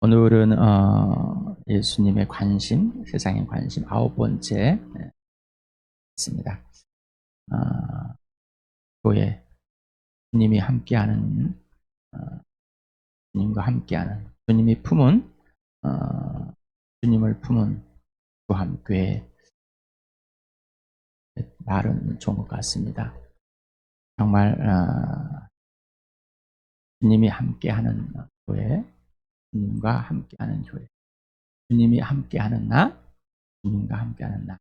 오늘은 예수님의 관심, 세상의 관심 9번째 있습니다. 교회, 주님이 함께하는 주님과 함께하는 주님이 품은 주님을 품은 교회 말은 좋은 것 같습니다. 정말 주님이 함께하는 교회, 주님과 함께하는 교회, 주님이 함께하는 나, 주님과 함께하는 나,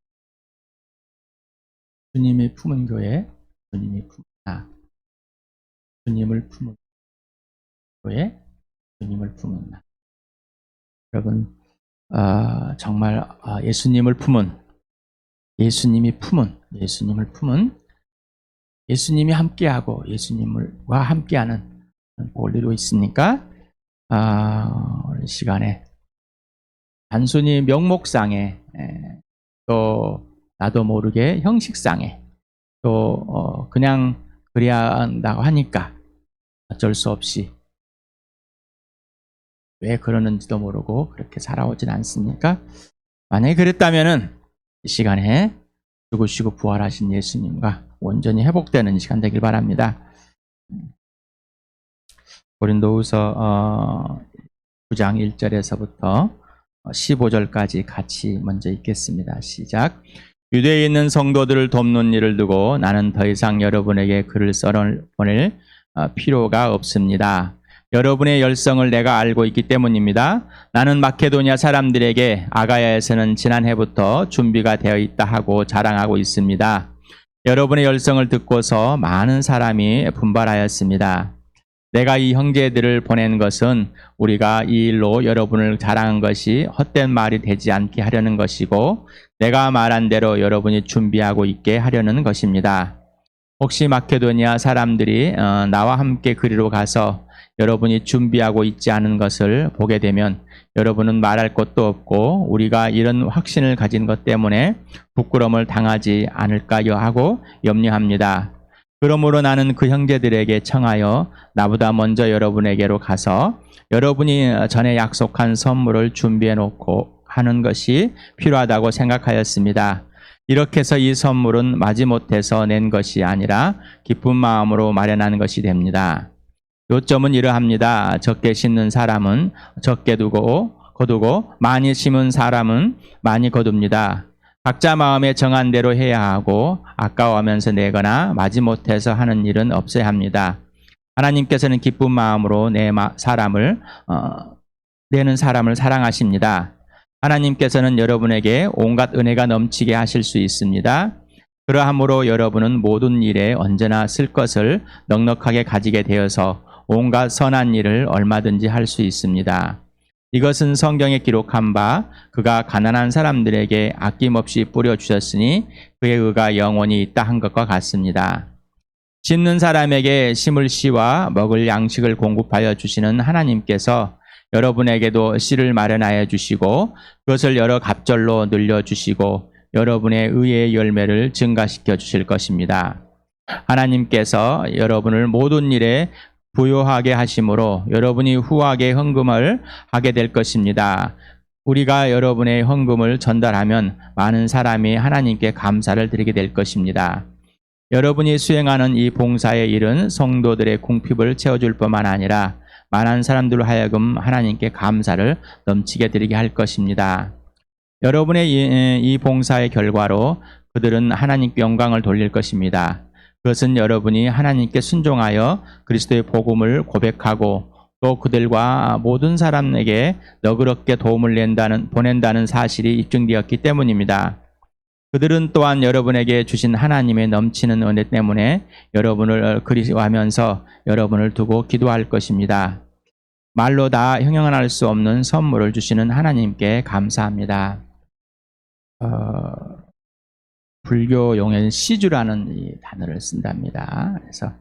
주님이 품은 교회, 주님이 품은 나, 주님을 품은 교회, 주님을 품은 나. 여러분, 정말 예수님을 품은, 예수님이 품은, 예수님을 품은, 예수님이 함께하고 예수님과 함께하는 복을 이루고 있으니까 오늘 시간에 단순히 명목상에 또 나도 모르게 형식상에 또 그냥 그래야 한다고 하니까 어쩔 수 없이 왜 그러는지도 모르고 그렇게 살아오진 않습니까? 만약에 그랬다면은 이 시간에 죽으시고 부활하신 예수님과 온전히 회복되는 시간 되길 바랍니다. 고린도후서 9장 1절에서부터 15절까지 같이 먼저 읽겠습니다. 시작. 유대에 있는 성도들을 돕는 일을 두고 나는 더 이상 여러분에게 글을 써보낼 필요가 없습니다. 여러분의 열성을 내가 알고 있기 때문입니다. 나는 마케도니아 사람들에게 아가야에서는 지난해부터 준비가 되어 있다 하고 자랑하고 있습니다. 여러분의 열성을 듣고서 많은 사람이 분발하였습니다. 내가 이 형제들을 보낸 것은 우리가 이 일로 여러분을 자랑한 것이 헛된 말이 되지 않게 하려는 것이고 내가 말한 대로 여러분이 준비하고 있게 하려는 것입니다. 혹시 마케도니아 사람들이 나와 함께 그리로 가서 여러분이 준비하고 있지 않은 것을 보게 되면 여러분은 말할 것도 없고 우리가 이런 확신을 가진 것 때문에 부끄러움을 당하지 않을까요 하고 염려합니다. 그러므로 나는 그 형제들에게 청하여 나보다 먼저 여러분에게로 가서 여러분이 전에 약속한 선물을 준비해 놓고 하는 것이 필요하다고 생각하였습니다. 이렇게 해서 이 선물은 마지못해서 낸 것이 아니라 기쁜 마음으로 마련한 것이 됩니다. 요점은 이러합니다. 적게 심는 사람은 적게 거두고 많이 심은 사람은 많이 거둡니다. 각자 마음에 정한 대로 해야 하고 아까워하면서 내거나 마지못해서 하는 일은 없어야 합니다. 하나님께서는 기쁜 마음으로 내는 사람을 사랑하십니다. 하나님께서는 여러분에게 온갖 은혜가 넘치게 하실 수 있습니다. 그러함으로 여러분은 모든 일에 언제나 쓸 것을 넉넉하게 가지게 되어서 온갖 선한 일을 얼마든지 할 수 있습니다. 이것은 성경에 기록한 바 그가 가난한 사람들에게 아낌없이 뿌려주셨으니 그의 의가 영원히 있다 한 것과 같습니다. 심는 사람에게 심을 씨와 먹을 양식을 공급하여 주시는 하나님께서 여러분에게도 씨를 마련하여 주시고 그것을 여러 갑절로 늘려주시고 여러분의 의의 열매를 증가시켜 주실 것입니다. 하나님께서 여러분을 모든 일에 부요하게 하심으로 여러분이 후하게 헌금을 하게 될 것입니다. 우리가 여러분의 헌금을 전달하면 많은 사람이 하나님께 감사를 드리게 될 것입니다. 여러분이 수행하는 이 봉사의 일은 성도들의 궁핍을 채워줄 뿐만 아니라 많은 사람들로 하여금 하나님께 감사를 넘치게 드리게 할 것입니다. 여러분의 이 봉사의 결과로 그들은 하나님께 영광을 돌릴 것입니다. 그것은 여러분이 하나님께 순종하여 그리스도의 복음을 고백하고 또 그들과 모든 사람에게 너그럽게 도움을 보낸다는 사실이 입증되었기 때문입니다. 그들은 또한 여러분에게 주신 하나님의 넘치는 은혜 때문에 여러분을 그리워하면서 여러분을 두고 기도할 것입니다. 말로 다 형용할 수 없는 선물을 주시는 하나님께 감사합니다. 불교 용어는 시주라는 이 단어를 쓴답니다. 그래서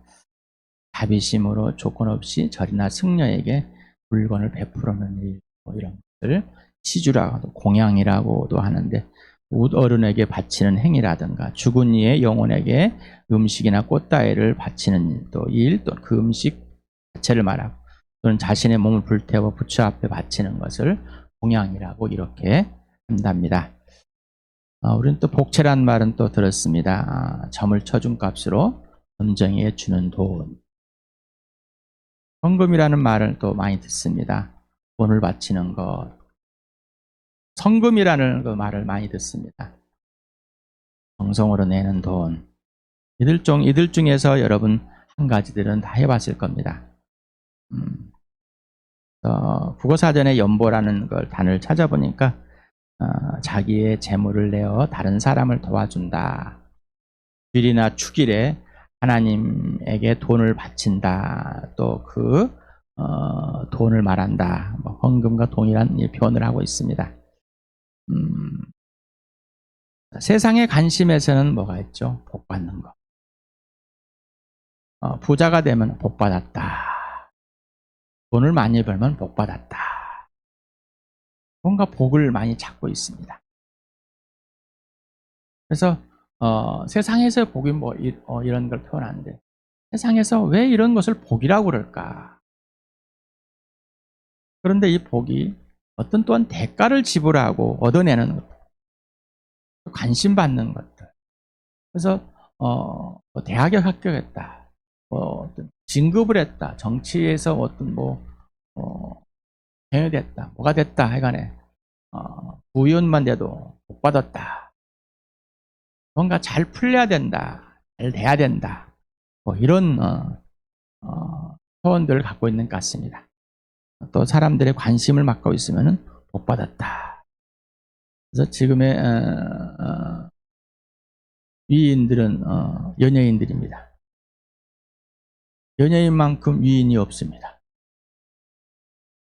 자비심으로 조건 없이 절이나 승려에게 물건을 베푸는 일, 이런 것들 시주라고도 공양이라고도 하는데 어른에게 바치는 행위라든가 죽은 이의 영혼에게 음식이나 꽃다위를 바치는 일, 또 그 음식 자체를 말하고 또는 자신의 몸을 불태워 부처 앞에 바치는 것을 공양이라고 이렇게 한답니다. 우리는 또 복채란 말은 또 들었습니다. 점을 쳐준 값으로 점쟁이에 주는 돈. 헌금이라는 말을 또 많이 듣습니다. 돈을 바치는 것. 성금이라는 그 말을 많이 듣습니다. 정성으로 내는 돈. 이들 중에서 여러분 한 가지들은 다 해봤을 겁니다. 국어사전에 연보라는 걸 단어를 찾아보니까 자기의 재물을 내어 다른 사람을 도와준다. 주일이나 축일에 하나님에게 돈을 바친다. 또 그 돈을 말한다. 헌금과 동일한 표현을 하고 있습니다. 세상의 관심에서는 뭐가 있죠? 복 받는 거. 부자가 되면 복 받았다. 돈을 많이 벌면 복 받았다. 뭔가 복을 많이 찾고 있습니다. 그래서 세상에서 복이 이런 걸 표현하는데 세상에서 왜 이런 것을 복이라고 그럴까? 그런데 이 복이 어떤 또한 대가를 지불하고 얻어내는 것들, 관심 받는 것들. 그래서 대학에 합격했다, 어떤 진급을 했다, 정치에서 어떤 대여됐다, 뭐가 됐다 하여간에 부의원만 돼도 복 받았다. 뭔가 잘 풀려야 된다, 잘 돼야 된다. 이런 표현들을 갖고 있는 것 같습니다. 또 사람들의 관심을 받고 있으면 복 받았다. 그래서 지금의 위인들은 연예인들입니다. 연예인만큼 위인이 없습니다.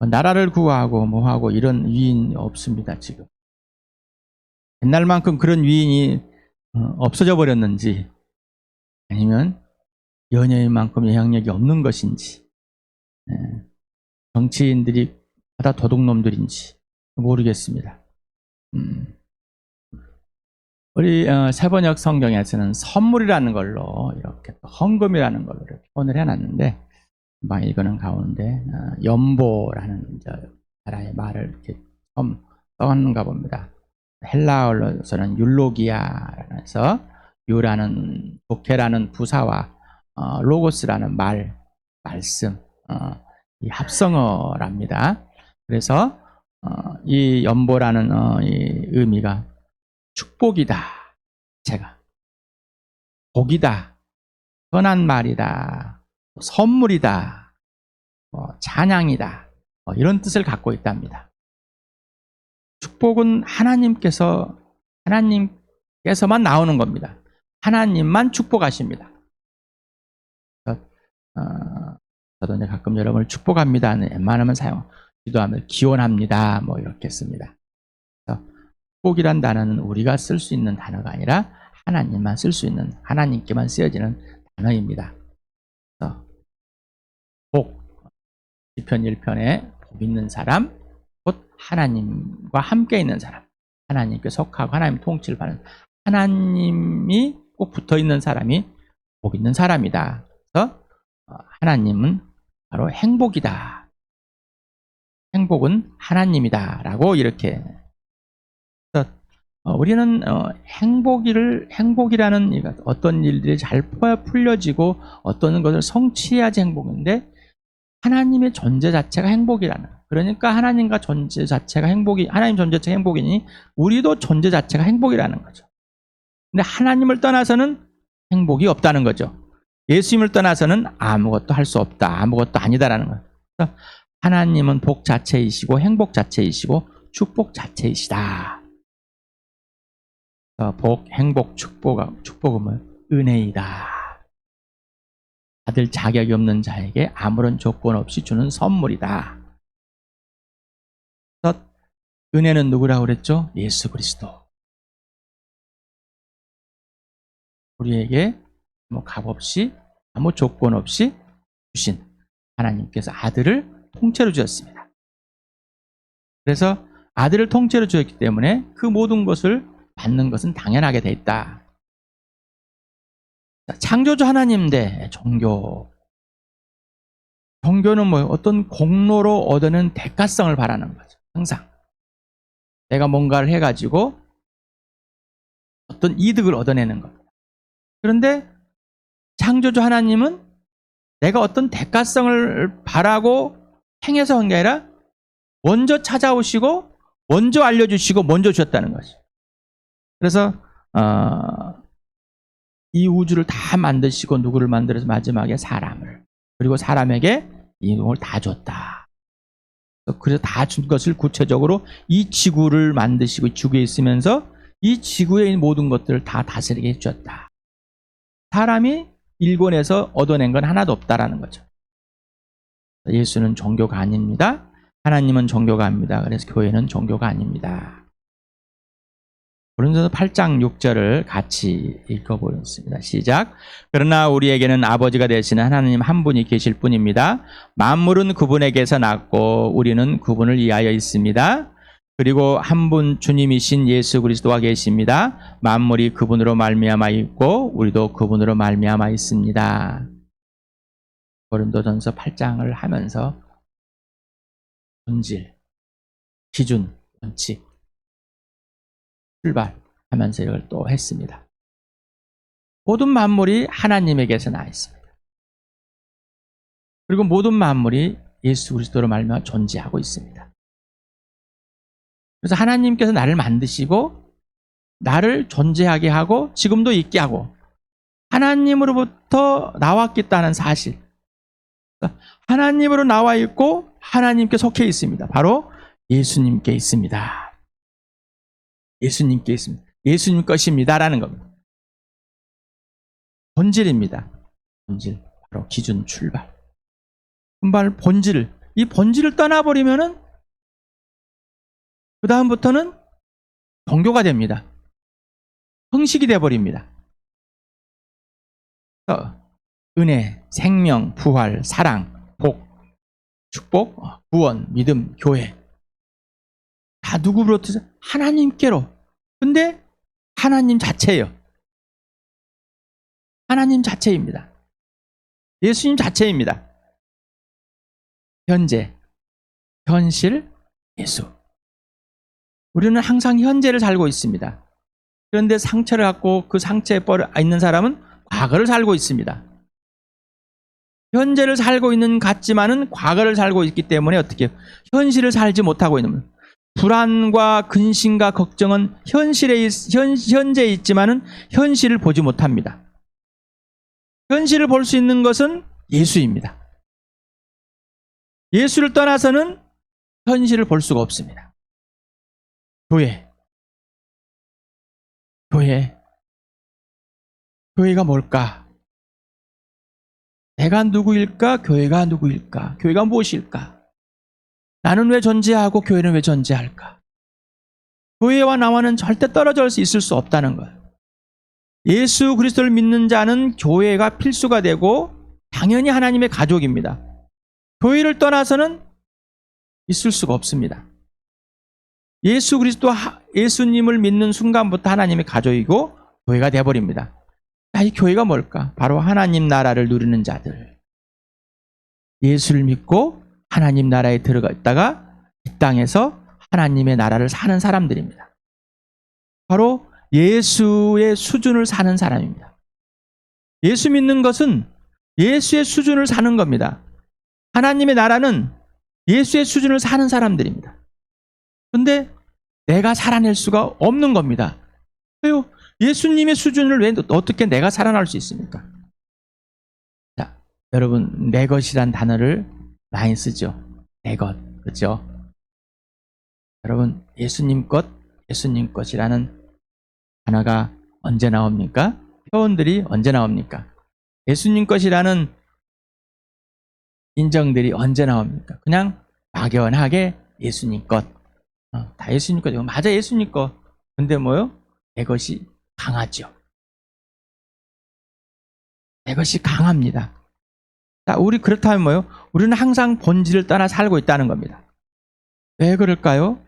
나라를 구하고 뭐하고 이런 위인이 없습니다. 지금 옛날만큼 그런 위인이 없어져 버렸는지 아니면 연예인만큼 영향력이 없는 것인지, 정치인들이 다 도둑놈들인지 모르겠습니다. 우리 세번역 성경에서는 선물이라는 걸로 이렇게 헌금이라는 걸로 이렇게 표현을 해놨는데, 막 읽는 가운데 연보라는 나라의 말을 이렇게 처음 써왔는가 봅니다. 헬라어로서는 율로기아라서 유라는 독해라는 부사와 로고스라는 말씀, 이 합성어랍니다. 그래서 이 연보라는 이 의미가 축복이다, 제가 복이다, 선한 말이다, 선물이다, 찬양이다, 이런 뜻을 갖고 있답니다. 축복은 하나님께서만 나오는 겁니다. 하나님만 축복하십니다. 저도 이제 가끔 여러분을 축복합니다. 웬만하면 기도하면 기원합니다. 이렇게 씁니다. 축복이란 단어는 우리가 쓸 수 있는 단어가 아니라 하나님만 쓸 수 있는, 하나님께만 쓰여지는 단어입니다. 복, 시편 1편에 복 있는 사람, 곧 하나님과 함께 있는 사람, 하나님께 속하고 하나님 통치를 받는, 하나님이 꼭 붙어 있는 사람이 복 있는 사람이다. 그래서 하나님은 바로 행복이다. 행복은 하나님이다. 라고 이렇게. 그래서 우리는 행복이라는 어떤 일들이 잘 풀려지고 어떤 것을 성취해야지 행복인데, 하나님의 존재 자체가 행복이라는, 그러니까 하나님과 존재 자체가 하나님 존재 자체가 행복이니 우리도 존재 자체가 행복이라는 거죠. 근데 하나님을 떠나서는 행복이 없다는 거죠. 예수님을 떠나서는 아무것도 할 수 없다, 아무것도 아니다라는 거예요. 그래서 하나님은 복 자체이시고 행복 자체이시고 축복 자체이시다. 복, 행복, 축복은 은혜이다. 받을 자격이 없는 자에게 아무런 조건 없이 주는 선물이다. 그래서 은혜는 누구라고 그랬죠? 예수 그리스도. 우리에게 값없이 아무 조건 없이 주신 하나님께서 아들을 통째로 주셨습니다. 그래서 아들을 통째로 주었기 때문에 그 모든 것을 받는 것은 당연하게 돼 있다. 창조주 하나님 대 종교. 종교는 뭐예요? 어떤 공로로 얻어낸 대가성을 바라는 거죠. 항상. 내가 뭔가를 해가지고 어떤 이득을 얻어내는 겁니다. 그런데 창조주 하나님은 내가 어떤 대가성을 바라고 행해서 한 게 아니라 먼저 찾아오시고 먼저 알려주시고 먼저 주셨다는 거죠. 그래서 이 우주를 다 만드시고 누구를 만들어서 마지막에 사람을, 그리고 사람에게 이 이동을 다 줬다. 그래서 다 준 것을 구체적으로 이 지구를 만드시고 지구에 있으면서 이 지구에 있는 모든 것들을 다 다스리게 해주셨다. 사람이 일본에서 얻어낸 건 하나도 없다라는 거죠. 예수는 종교가 아닙니다. 하나님은 종교가 아닙니다. 그래서 교회는 종교가 아닙니다. 고린도서 8장 6절을 같이 읽어보겠습니다. 시작. 그러나 우리에게는 아버지가 되시는 하나님 한 분이 계실 뿐입니다. 만물은 그분에게서 났고 우리는 그분을 위하여 있습니다. 그리고 한 분 주님이신 예수 그리스도가 계십니다. 만물이 그분으로 말미암아 있고 우리도 그분으로 말미암아 있습니다. 고린도전서 8장을 하면서 본질, 기준, 원칙, 출발하면서 이걸 또 했습니다. 모든 만물이 하나님에게서 나 있습니다. 그리고 모든 만물이 예수 그리스도로 말미암아 존재하고 있습니다. 그래서 하나님께서 나를 만드시고 나를 존재하게 하고 지금도 있게 하고 하나님으로부터 나왔겠다는 사실, 하나님으로 나와 있고 하나님께 속해 있습니다. 바로 예수님께 있습니다. 예수님께 있습니다. 예수님 것입니다라는 겁니다. 본질입니다. 본질, 바로 기준, 출발. 이 본질을 떠나버리면은 그 다음부터는 종교가 됩니다. 형식이 되어버립니다. 은혜, 생명, 부활, 사랑, 복, 축복, 구원, 믿음, 교회 다 누구로부터? 하나님께로. 근데 하나님 자체예요. 하나님 자체입니다. 예수님 자체입니다. 현재, 현실, 예수. 우리는 항상 현재를 살고 있습니다. 그런데 상처를 갖고 그 상처에 있는 사람은 과거를 살고 있습니다. 현재를 살고 있는 같지만은 과거를 살고 있기 때문에 어떻게 해요? 현실을 살지 못하고 있는 거예요. 불안과 근심과 걱정은 현재에 있지만은 현실을 보지 못합니다. 현실을 볼 수 있는 것은 예수입니다. 예수를 떠나서는 현실을 볼 수가 없습니다. 교회가 뭘까? 내가 누구일까? 교회가 누구일까? 교회가 무엇일까? 나는 왜 존재하고 교회는 왜 존재할까? 교회와 나와는 절대 떨어져 있을 수 없다는 거예요. 예수 그리스도를 믿는 자는 교회가 필수가 되고 당연히 하나님의 가족입니다. 교회를 떠나서는 있을 수가 없습니다. 예수 그리스도, 예수님을 믿는 순간부터 하나님의 가족이고 교회가 되어버립니다. 이 교회가 뭘까? 바로 하나님 나라를 누리는 자들. 예수를 믿고 하나님 나라에 들어가 있다가 이 땅에서 하나님의 나라를 사는 사람들입니다. 바로 예수의 수준을 사는 사람입니다. 예수 믿는 것은 예수의 수준을 사는 겁니다. 하나님의 나라는 예수의 수준을 사는 사람들입니다. 그런데 내가 살아낼 수가 없는 겁니다. 왜요? 예수님의 수준을 왜 어떻게 내가 살아날 수 있습니까? 자, 여러분, 내 것이란 단어를 많이 쓰죠. 내 것, 그렇죠? 여러분, 예수님 것이라는 단어가 언제 나옵니까? 표현들이 언제 나옵니까? 예수님 것이라는 인정들이 언제 나옵니까? 그냥 막연하게 예수님 것. 다 예수님 것. 맞아, 예수님 것. 근데 뭐요? 내 것이 강하죠. 내 것이 강합니다. 자, 우리 그렇다면 뭐요? 우리는 항상 본질을 떠나 살고 있다는 겁니다. 왜 그럴까요?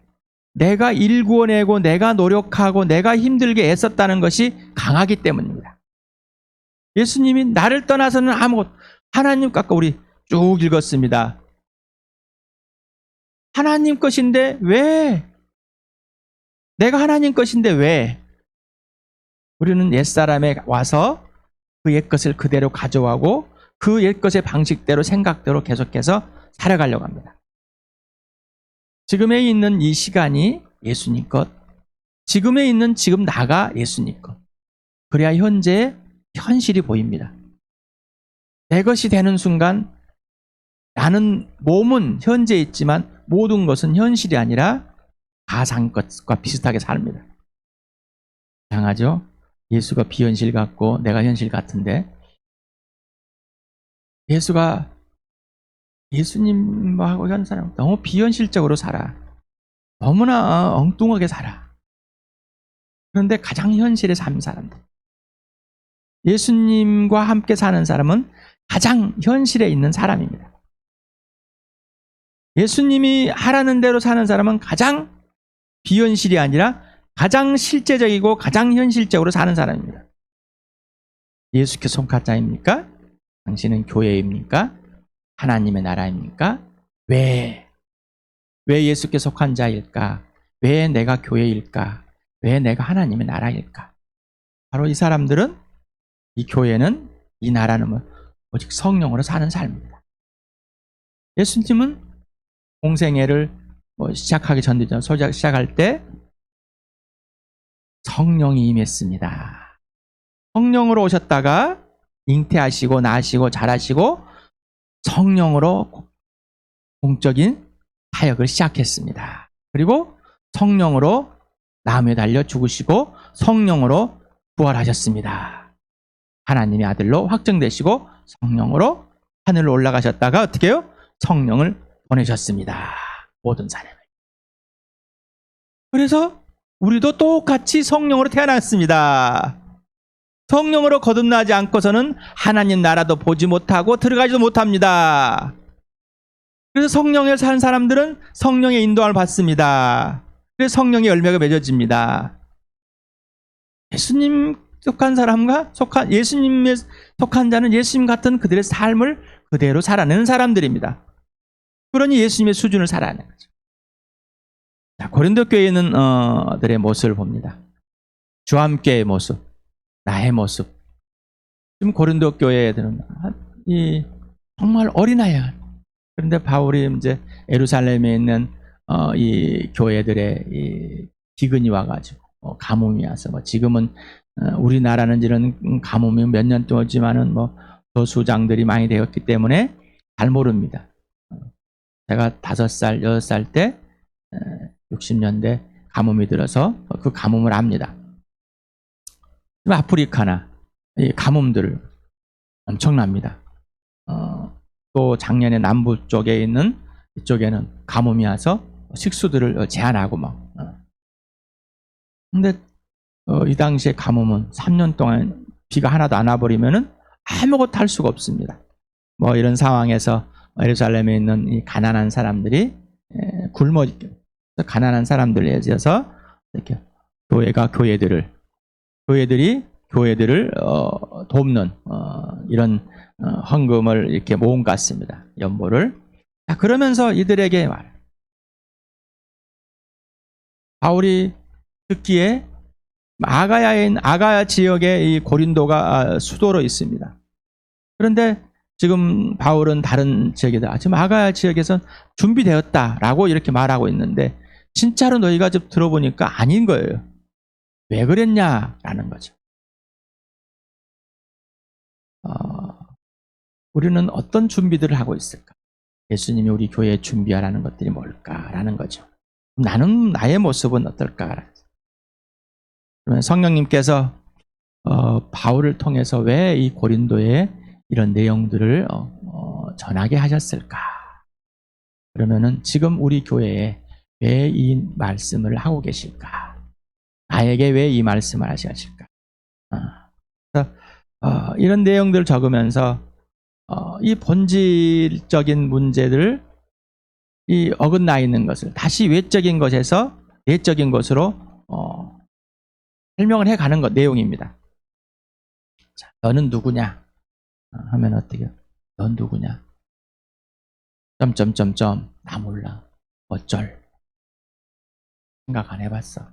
내가 일구어내고 내가 노력하고 내가 힘들게 애썼다는 것이 강하기 때문입니다. 예수님이 나를 떠나서는 아무것도, 하나님 아까 우리 쭉 읽었습니다. 하나님 것인데 왜? 내가 하나님 것인데 왜? 우리는 옛사람에 와서 그 옛것을 그대로 가져가고 그 옛것의 방식대로 생각대로 계속해서 살아가려고 합니다. 지금에 있는 이 시간이 예수님 것, 지금에 있는 지금 나가 예수님 것. 그래야 현재 현실이 보입니다. 내 것이 되는 순간 나는 몸은 현재 있지만 모든 것은 현실이 아니라 가상 것과 비슷하게 삽니다. 이상하죠? 예수가 비현실 같고 내가 현실 같은데 예수님하고 현 사람 너무 비현실적으로 살아. 너무나 엉뚱하게 살아. 그런데 가장 현실에 사는 사람들. 예수님과 함께 사는 사람은 가장 현실에 있는 사람입니다. 예수님이 하라는 대로 사는 사람은 가장 비현실이 아니라 가장 실제적이고 가장 현실적으로 사는 사람입니다. 예수께 속한 자입니까? 당신은 교회입니까? 하나님의 나라입니까? 왜 예수께 속한 자일까? 왜 내가 교회일까? 왜 내가 하나님의 나라일까? 바로 이 사람들은, 이 교회는, 이 나라는 오직 성령으로 사는 삶입니다. 예수님은 공생애를 시작하기 전이죠. 시작할 때 성령이 임했습니다. 성령으로 오셨다가 잉태하시고 나시고 자라시고 성령으로 공적인 사역을 시작했습니다. 그리고 성령으로 나무에 달려 죽으시고 성령으로 부활하셨습니다. 하나님의 아들로 확정되시고 성령으로 하늘로 올라가셨다가 어떻게 해요? 성령을 보내셨습니다. 모든 사람을. 그래서 우리도 똑같이 성령으로 태어났습니다. 성령으로 거듭나지 않고서는 하나님 나라도 보지 못하고 들어가지도 못합니다. 그래서 성령에 사는 사람들은 성령의 인도함을 받습니다. 그래서 성령의 열매가 맺어집니다. 예수님 속한 사람과 예수님에 속한 자는 예수님 같은 그들의 삶을 그대로 살아내는 사람들입니다. 그러니 예수님의 수준을 살아내는 거죠. 자, 고린도 교회는 들의 모습을 봅니다. 주와 함께의 모습, 나의 모습. 지금 고린도 교회들은 정말 어린아이야. 그런데 바울이 이제 예루살렘에 있는 이 교회들의 이 기근이 와가지고 가뭄이 와서 지금은 우리나라는 이런 가뭄이 몇 년 동안지만은 저수장들이 많이 되었기 때문에 잘 모릅니다. 제가 5살, 6살 때 60년대 가뭄이 들어서 그 가뭄을 압니다. 아프리카나 이 가뭄들 엄청납니다. 또 작년에 남부 쪽에 있는 이쪽에는 가뭄이 와서 식수들을 제한하고 근데 이 당시에 가뭄은 3년 동안 비가 하나도 안 와버리면은 아무것도 할 수가 없습니다. 이런 상황에서 예루살렘에 있는 이 가난한 사람들이 굶어 가난한 사람들에 대해서 이렇게 교회들이 교회들을 돕는 이런 헌금을 이렇게 모은 것 같습니다. 연보를. 자, 그러면서 이들에게 바울이 듣기에 아가야 지역에 이 고린도가 수도로 있습니다. 그런데 지금 바울은 다른 지역이다. 지금 아가야 지역에선 준비되었다라고 이렇게 말하고 있는데 진짜로 너희가 좀 들어보니까 아닌 거예요. 왜 그랬냐라는 거죠. 우리는 어떤 준비들을 하고 있을까? 예수님이 우리 교회에 준비하라는 것들이 뭘까라는 거죠. 나의 모습은 어떨까? 그러면 성령님께서 바울을 통해서 왜 이 고린도에 이런 내용들을 전하게 하셨을까? 그러면은 지금 우리 교회에 왜 이 말씀을 하고 계실까? 나에게 왜 이 말씀을 하셨을까? 이런 내용들을 적으면서 이 본질적인 문제들을 이 어긋나 있는 것을 다시 외적인 것에서 내적인 것으로 설명을 해가는 것 내용입니다. 자, 너는 누구냐? 하면 어떻게? 넌 누구냐? 점점점점 나 몰라. 어쩔. 생각 안 해봤어.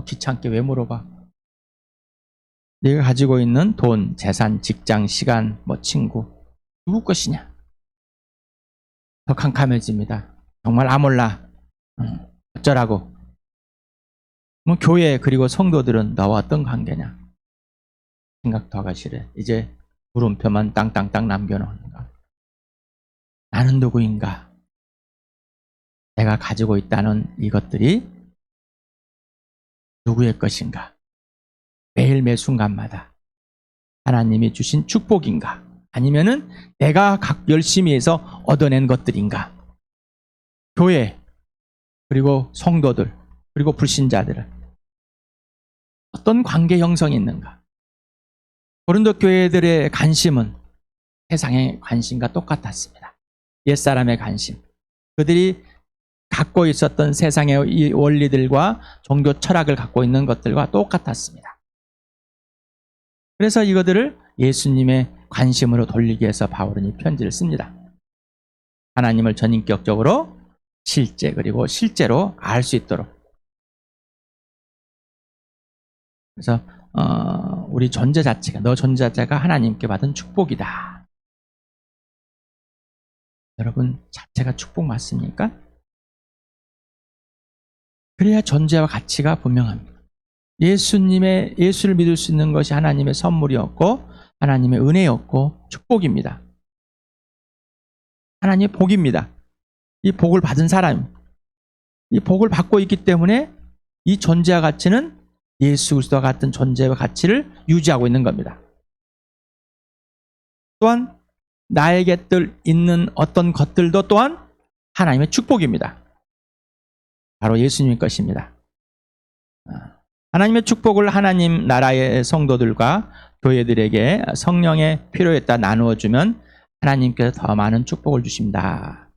귀찮게 왜 물어봐? 네가 가지고 있는 돈, 재산, 직장, 시간, 친구 누구 것이냐? 더 캄캄해집니다. 정말 아 몰라. 어쩌라고. 교회 그리고 성도들은 나와 어떤 관계냐? 생각도 하기 싫어. 이제 물음표만 땅땅땅 남겨놓는가? 나는 누구인가? 내가 가지고 있다는 이것들이 누구의 것인가? 매일 매 순간마다 하나님이 주신 축복인가? 아니면은 내가 열심히 해서 얻어낸 것들인가? 교회 그리고 성도들 그리고 불신자들은 어떤 관계 형성이 있는가? 고린도 교회들의 관심은 세상의 관심과 똑같았습니다. 옛사람의 관심. 그들이 갖고 있었던 세상의 이 원리들과 종교 철학을 갖고 있는 것들과 똑같았습니다. 그래서 이것들을 예수님의 관심으로 돌리기 위해서 바울은 이 편지를 씁니다. 하나님을 전인격적으로 실제 그리고 실제로 알 수 있도록. 그래서 우리 존재 자체가 너 존재 자체가 하나님께 받은 축복이다. 여러분 자체가 축복 맞습니까? 그래야 존재와 가치가 분명합니다. 예수를 믿을 수 있는 것이 하나님의 선물이었고 하나님의 은혜였고 축복입니다. 하나님의 복입니다. 이 복을 받은 사람, 이 복을 받고 있기 때문에 이 존재와 가치는 예수 그리스도와 같은 존재와 가치를 유지하고 있는 겁니다. 또한 나에게 있는 어떤 것들도 또한 하나님의 축복입니다. 바로 예수님의 것입니다. 하나님의 축복을 하나님 나라의 성도들과 교회들에게 성령의 필요에 따라 나누어주면 하나님께서 더 많은 축복을 주십니다.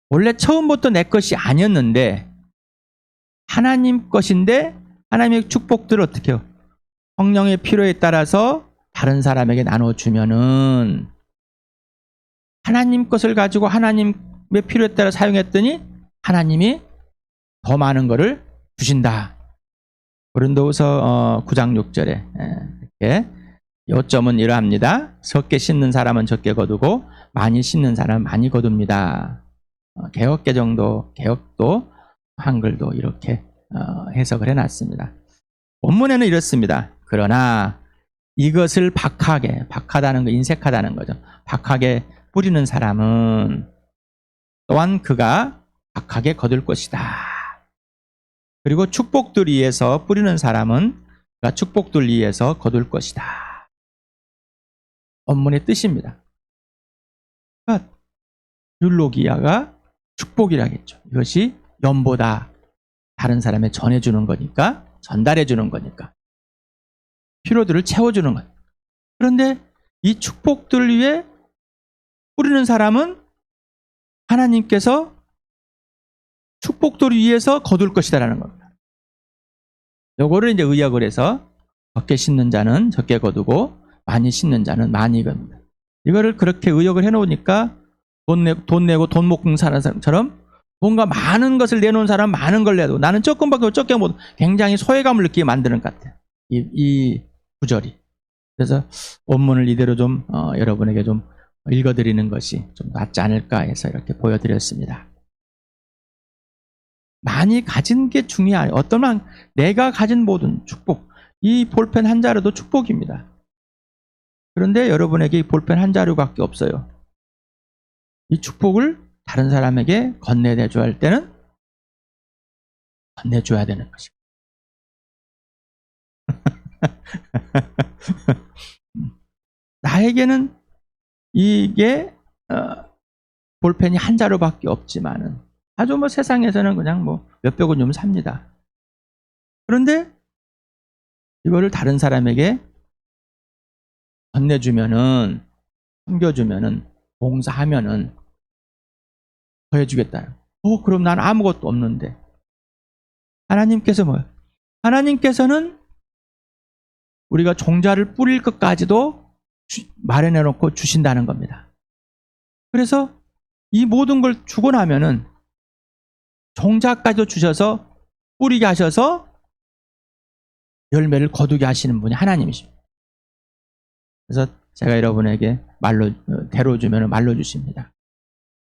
원래 처음부터 내 것이 아니었는데 하나님 것인데 하나님의 축복들을 어떻게 해요? 성령의 필요에 따라서 다른 사람에게 나눠주면은 하나님 것을 가지고 하나님의 필요에 따라 사용했더니 하나님이 더 많은 것을 주신다. 고린도후서 9장 6절에 이렇게 요점은 이러합니다. 적게 씻는 사람은 적게 거두고 많이 씻는 사람은 많이 거둡니다. 개혁개정도 개혁도 한글도 이렇게 해석을 해놨습니다. 본문에는 이렇습니다. 그러나 이것을 박하다는 거 인색하다는 거죠. 박하게 뿌리는 사람은 또한 그가 박하게 거둘 것이다. 그리고 축복들 위에서 뿌리는 사람은 그가 축복들 위에서 거둘 것이다. 본문의 뜻입니다. 그러니까 율로기아가 축복이라겠죠. 이것이 연보다 다른 사람에 전해주는 거니까, 전달해주는 거니까. 필요들을 채워주는 것. 그런데 이 축복들 위에 뿌리는 사람은 하나님께서 축복들 위해서 거둘 것이다라는 겁니다. 요거를 이제 의역을 해서 적게 씻는 자는 적게 거두고 많이 씻는 자는 많이 겁니다. 이거를 그렇게 의역을 해놓으니까 돈 내고 돈 먹는 사람처럼 뭔가 많은 것을 내놓은 사람은 많은 걸 내도 나는 조금밖에 적게 못 굉장히 소외감을 느끼게 만드는 것 같아요. 이 구절이. 그래서 원문을 이대로 좀 여러분에게 좀 읽어드리는 것이 좀 낫지 않을까 해서 이렇게 보여드렸습니다. 많이 가진 게 중요해요. 어떠면 내가 가진 모든 축복, 이 볼펜 한 자루도 축복입니다. 그런데 여러분에게 이 볼펜 한 자루밖에 없어요. 이 축복을 다른 사람에게 건네줘야 할 때는 건네줘야 되는 것입니다. 나에게는 이게 볼펜이 한 자루밖에 없지만은 아주 세상에서는 그냥 몇백 원 좀 삽니다. 그런데 이거를 다른 사람에게 건네주면은, 섬겨주면은, 봉사하면은 더 해주겠다. 그럼 난 아무것도 없는데. 하나님께서 뭐예요? 하나님께서는 우리가 종자를 뿌릴 것까지도 마련해놓고 주신다는 겁니다. 그래서 이 모든 걸 주고 나면은 종자까지도 주셔서 뿌리게 하셔서 열매를 거두게 하시는 분이 하나님이십니다. 그래서 제가 여러분에게 대로 주면 말로 주십니다.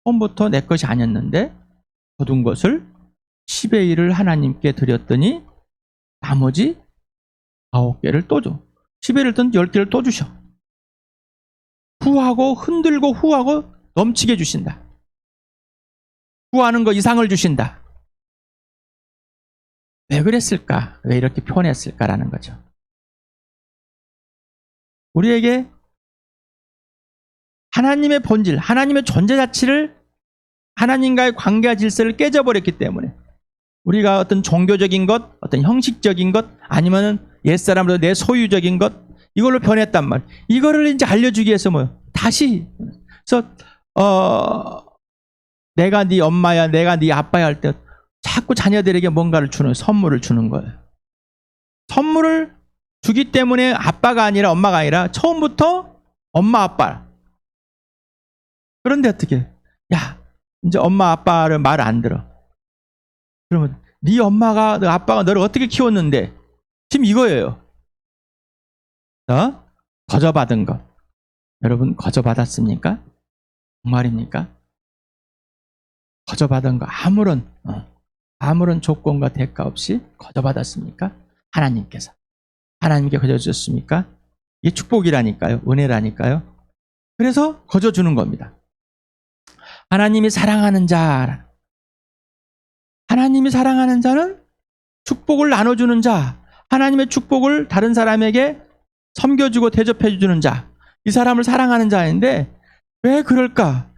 처음부터 내 것이 아니었는데 거둔 것을 10의 1을 하나님께 드렸더니 나머지 9개를 또 줘. 10의 1을 든 10개를 또 주셔. 후하고 흔들고 후하고 넘치게 주신다. 후하는 거 이상을 주신다. 왜 그랬을까? 왜 이렇게 표현했을까라는 거죠. 우리에게 하나님의 본질, 하나님의 존재 자체를 하나님과의 관계와 질서를 깨져버렸기 때문에 우리가 어떤 종교적인 것, 어떤 형식적인 것, 아니면은 옛사람으로 내 소유적인 것, 이걸로 변했단 말. 이거를 이제 알려주기 위해서 다시. 그래서, 내가 네 엄마야, 내가 네 아빠야 할 때 자꾸 자녀들에게 뭔가를 선물을 주는 거예요. 선물을 주기 때문에 아빠가 아니라 엄마가 아니라 처음부터 엄마, 아빠. 그런데 어떻게, 야, 이제 엄마, 아빠를 말 안 들어. 그러면 네 엄마가, 너 아빠가 너를 어떻게 키웠는데 지금 이거예요. 거저받은 것. 여러분 거저받았습니까? 정말입니까? 거저받은 거 아무런 조건과 대가 없이 거저받았습니까? 하나님께 거저주셨습니까? 이게 축복이라니까요. 은혜라니까요. 그래서 거저주는 겁니다. 하나님이 사랑하는 자는 축복을 나눠주는 자, 하나님의 축복을 다른 사람에게 섬겨주고 대접해주는 자, 이 사람을 사랑하는 자인데 왜 그럴까?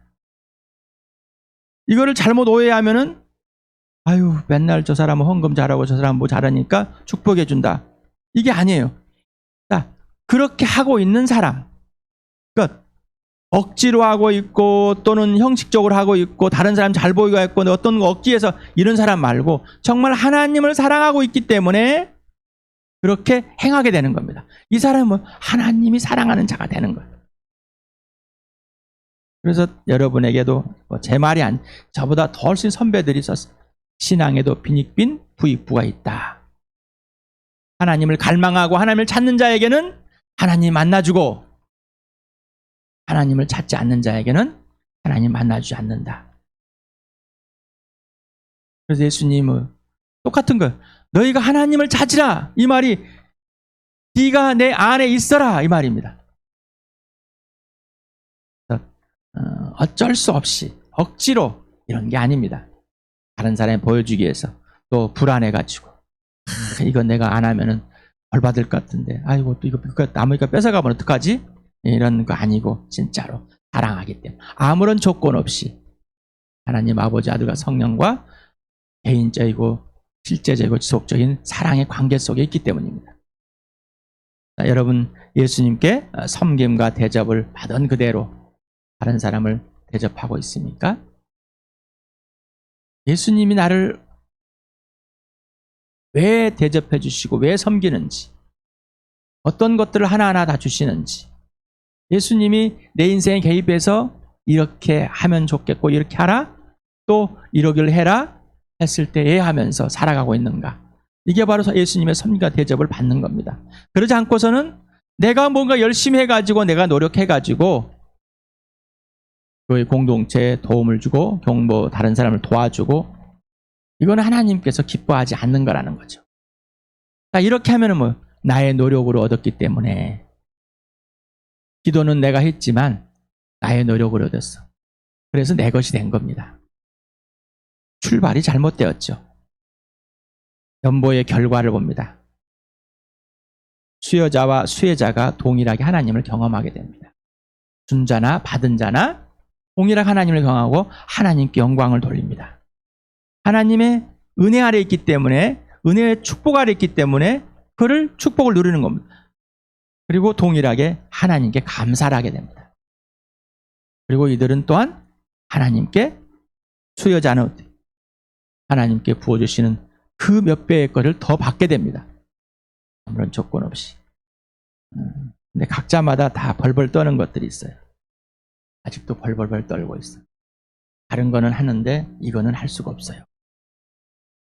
이거를 잘못 오해하면은 아유, 맨날 저 사람은 헌금 잘하고 저 사람은 뭐 잘하니까 축복해준다. 이게 아니에요. 자, 그렇게 하고 있는 사람, 그러니까 억지로 하고 있고 또는 형식적으로 하고 있고 다른 사람 잘 보이고 있고 어떤 거 억지해서 이런 사람 말고 정말 하나님을 사랑하고 있기 때문에 그렇게 행하게 되는 겁니다. 이 사람은 하나님이 사랑하는 자가 되는 거예요. 그래서 여러분에게도 제 말이 저보다 더 훨씬 선배들이 있었어요. 신앙에도 빈익빈 부익부가 있다. 하나님을 갈망하고 하나님을 찾는 자에게는 하나님 만나주고 하나님을 찾지 않는 자에게는 하나님 만나주지 않는다. 그래서 예수님은 똑같은 거예요. 너희가 하나님을 찾으라. 이 말이 네가 내 안에 있어라. 이 말입니다. 어쩔 수 없이 억지로 이런 게 아닙니다. 다른 사람이 보여주기 위해서 또 불안해가지고 이건 내가 안 하면은 벌 받을 것 같은데 아이고 또 이거 남으니까 뺏어가면 어떡하지? 이런 거 아니고 진짜로 사랑하기 때문에 아무런 조건 없이 하나님 아버지 아들과 성령과 개인적이고 실제적이고 지속적인 사랑의 관계 속에 있기 때문입니다. 자, 여러분 예수님께 섬김과 대접을 받은 그대로 다른 사람을 대접하고 있습니까? 예수님이 나를 왜 대접해 주시고 왜 섬기는지 어떤 것들을 하나하나 다 주시는지 예수님이 내 인생에 개입해서 이렇게 하면 좋겠고 이렇게 하라 또 이러기를 해라 했을 때 예 하면서 살아가고 있는가 이게 바로 예수님의 섬기와 대접을 받는 겁니다. 그러지 않고서는 내가 뭔가 열심히 해가지고 내가 노력해가지고 교회 공동체에 도움을 주고 다른 사람을 도와주고 이건 하나님께서 기뻐하지 않는 거라는 거죠. 자, 이렇게 하면은 나의 노력으로 얻었기 때문에 기도는 내가 했지만 나의 노력으로 얻었어. 그래서 내 것이 된 겁니다. 출발이 잘못되었죠. 연보의 결과를 봅니다. 수여자와 수혜자가 동일하게 하나님을 경험하게 됩니다. 준 자나 받은 자나 동일하게 하나님을 경험하고 하나님께 영광을 돌립니다. 하나님의 은혜 아래 있기 때문에 은혜의 축복 아래 있기 때문에 그를 축복을 누리는 겁니다. 그리고 동일하게 하나님께 감사를 하게 됩니다. 그리고 이들은 또한 하나님께 수여자는 하나님께 부어주시는 그 몇 배의 것을 더 받게 됩니다. 아무런 조건 없이. 근데 각자마다 다 벌벌 떠는 것들이 있어요. 아직도 벌벌벌 떨고 있어요. 다른 거는 하는데 이거는 할 수가 없어요.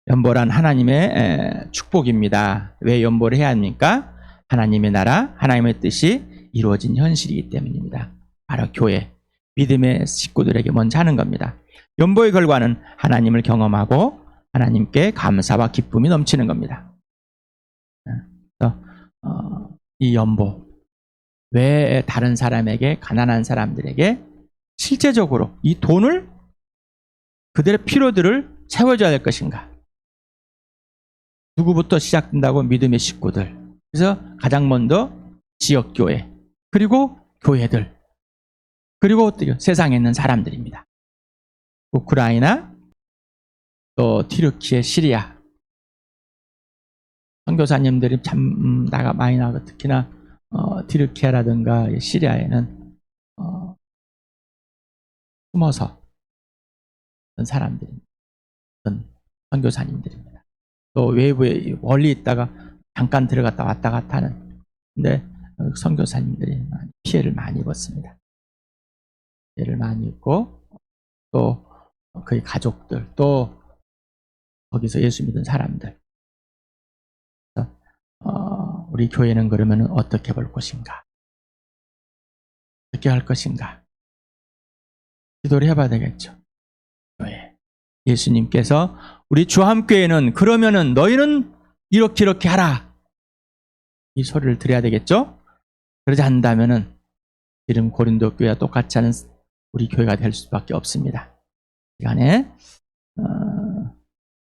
연보란 하나님의 축복입니다. 왜 연보를 해야 합니까? 하나님의 나라, 하나님의 뜻이 이루어진 현실이기 때문입니다. 바로 교회, 믿음의 식구들에게 먼저 하는 겁니다. 연보의 결과는 하나님을 경험하고 하나님께 감사와 기쁨이 넘치는 겁니다. 그래서 이 연보, 왜 다른 사람에게, 가난한 사람들에게 실제적으로 이 돈을 그들의 필요들을 채워줘야 될 것인가? 누구부터 시작된다고? 믿음의 식구들. 그래서 가장 먼저 지역교회, 그리고 교회들, 그리고 세상에 있는 사람들입니다. 우크라이나, 또 튀르키예, 시리아. 선교사님들이 참 많이 나고, 특히나 튀르키예라든가 시리아에는 숨어서 어떤 사람들입니다. 어떤 선교사님들입니다. 또 외부에 멀리 있다가 잠깐 들어갔다 왔다 갔다 하는, 근데 선교사님들이 피해를 많이 입었습니다. 피해를 많이 입고, 또 그의 가족들, 또 거기서 예수 믿은 사람들. 우리 교회는 그러면 어떻게 볼 것인가? 어떻게 할 것인가? 기도를 해봐야 되겠죠. 교회. 예수님께서 우리 주함교회는 그러면은 너희는 이렇게 하라. 이 소리를 들어야 되겠죠? 그러지 않는다면은 지금 고린도 교회와 똑같지 않은 우리 교회가 될 수밖에 없습니다. 시간에